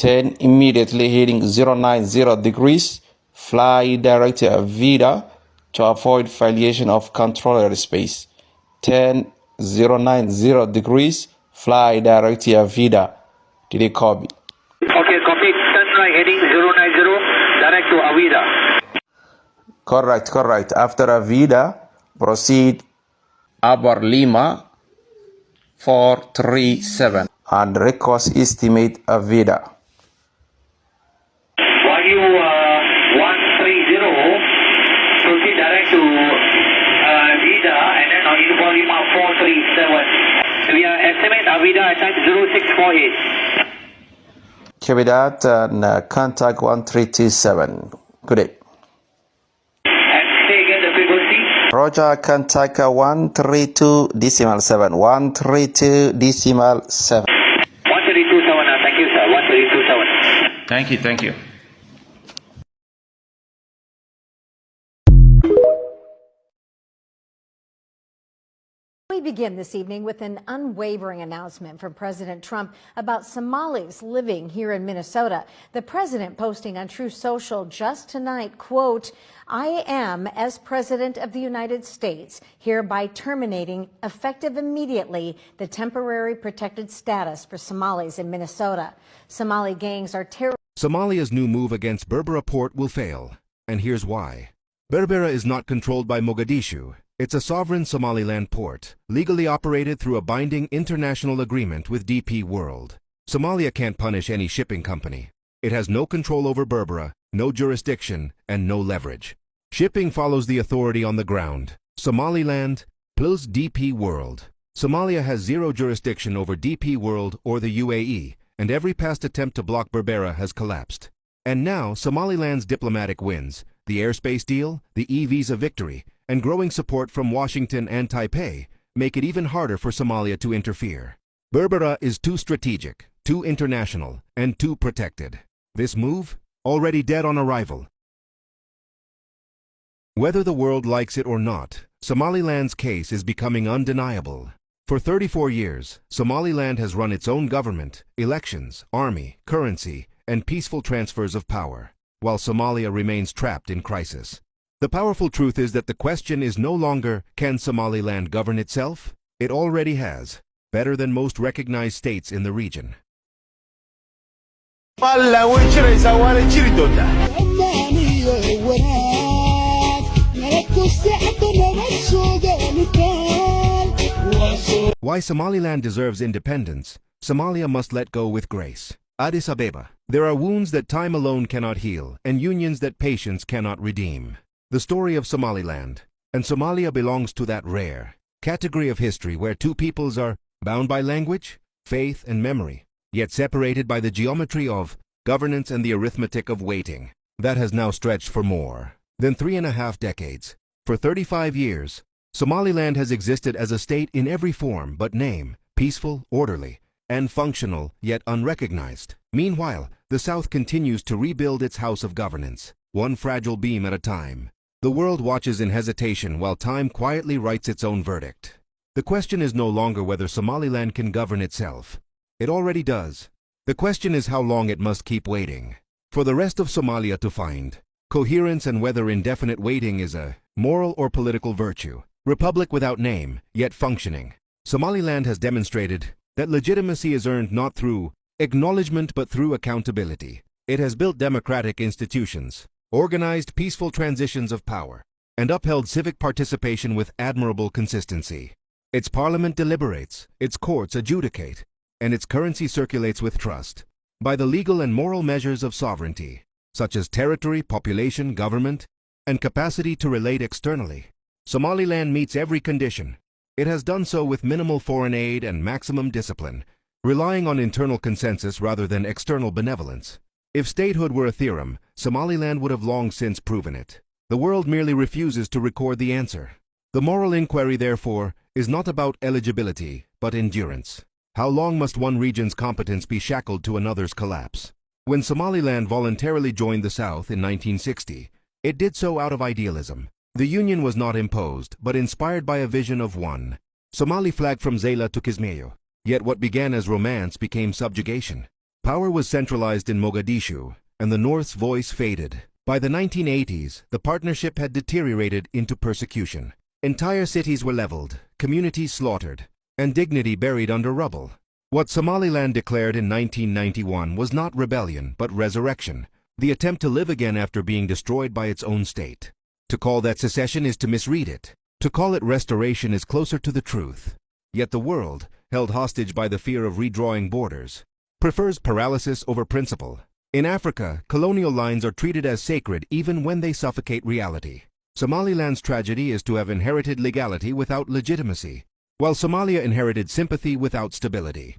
Then immediately heading 090 degrees, fly direct to Avida to avoid violation of control airspace. 090 degrees, fly direct to Avida. Did they copy? Okay, copy. Turn right heading 090, direct to Avida. Correct. After Avida, proceed Abar Lima 437 and request estimate Avida. Value 130, proceed direct to Avida and then on info Lima 437. We are estimate Avida at time 0648. Copy that and contact 1327. Good day. And say again the frequency. Roger, contact 132.7. 132.7. 132.7. Thank you, sir. 132.7. Thank you. We begin this evening with an unwavering announcement from President Trump about Somalis living here in Minnesota. The president posting on Truth Social just tonight, quote, "I am, as President of the United States, hereby terminating, effective immediately, the temporary protected status for Somalis in Minnesota. Somali gangs are terror." Somalia's new move against Berbera port will fail, and here's why. Berbera is not controlled by Mogadishu. It's a sovereign Somaliland port, legally operated through a binding international agreement with DP World. Somalia can't punish any shipping company. It has no control over Berbera, no jurisdiction, and no leverage. Shipping follows the authority on the ground, Somaliland plus DP World. Somalia has zero jurisdiction over DP World or the UAE, and every past attempt to block Berbera has collapsed. And now Somaliland's diplomatic wins, the airspace deal, the e-visa victory, and growing support from Washington and Taipei make it even harder for Somalia to interfere. Berbera is too strategic, too international, and too protected. This move, already dead on arrival. Whether the world likes it or not, Somaliland's case is becoming undeniable. For 34 years, Somaliland has run its own government, elections, army, currency, and peaceful transfers of power, while Somalia remains trapped in crisis. The powerful truth is that the question is no longer, can Somaliland govern itself? It already has, better than most recognized states in the region. Why Somaliland deserves independence, Somalia must let go with grace. Addis Ababa. There are wounds that time alone cannot heal, and unions that patience cannot redeem. The story of Somaliland, and Somalia belongs to that rare category of history where two peoples are bound by language, faith, and memory, yet separated by the geometry of governance and the arithmetic of waiting. That has now stretched for more than 3.5 decades. For 35 years, Somaliland has existed as a state in every form but name, peaceful, orderly, and functional, yet unrecognized. Meanwhile, the South continues to rebuild its house of governance, one fragile beam at a time. The world watches in hesitation while time quietly writes its own verdict. The question is no longer whether Somaliland can govern itself. It already does. The question is how long it must keep waiting for the rest of Somalia to find coherence, and whether indefinite waiting is a moral or political virtue. Republic without name, yet functioning. Somaliland has demonstrated that legitimacy is earned not through acknowledgement but through accountability. It has built democratic institutions, organized peaceful transitions of power, and upheld civic participation with admirable consistency. Its parliament deliberates, its courts adjudicate, and its currency circulates with trust by the legal and moral measures of sovereignty, such as territory, population, government, and capacity to relate externally. Somaliland meets every condition. It has done so with minimal foreign aid and maximum discipline, relying on internal consensus rather than external benevolence. If statehood were a theorem, Somaliland would have long since proven it. The world merely refuses to record the answer. The moral inquiry, therefore, is not about eligibility, but endurance. How long must one region's competence be shackled to another's collapse? When Somaliland voluntarily joined the South in 1960, it did so out of idealism. The union was not imposed, but inspired by a vision of one Somali flag from Zayla to Kismayo. Yet what began as romance became subjugation. Power was centralized in Mogadishu, and the North's voice faded. By the 1980s, the partnership had deteriorated into persecution. Entire cities were leveled, communities slaughtered, and dignity buried under rubble. What Somaliland declared in 1991 was not rebellion, but resurrection, the attempt to live again after being destroyed by its own state. To call that secession is to misread it. To call it restoration is closer to the truth. Yet the world, held hostage by the fear of redrawing borders, prefers paralysis over principle. In Africa, colonial lines are treated as sacred even when they suffocate reality. Somaliland's tragedy is to have inherited legality without legitimacy, while Somalia inherited sympathy without stability.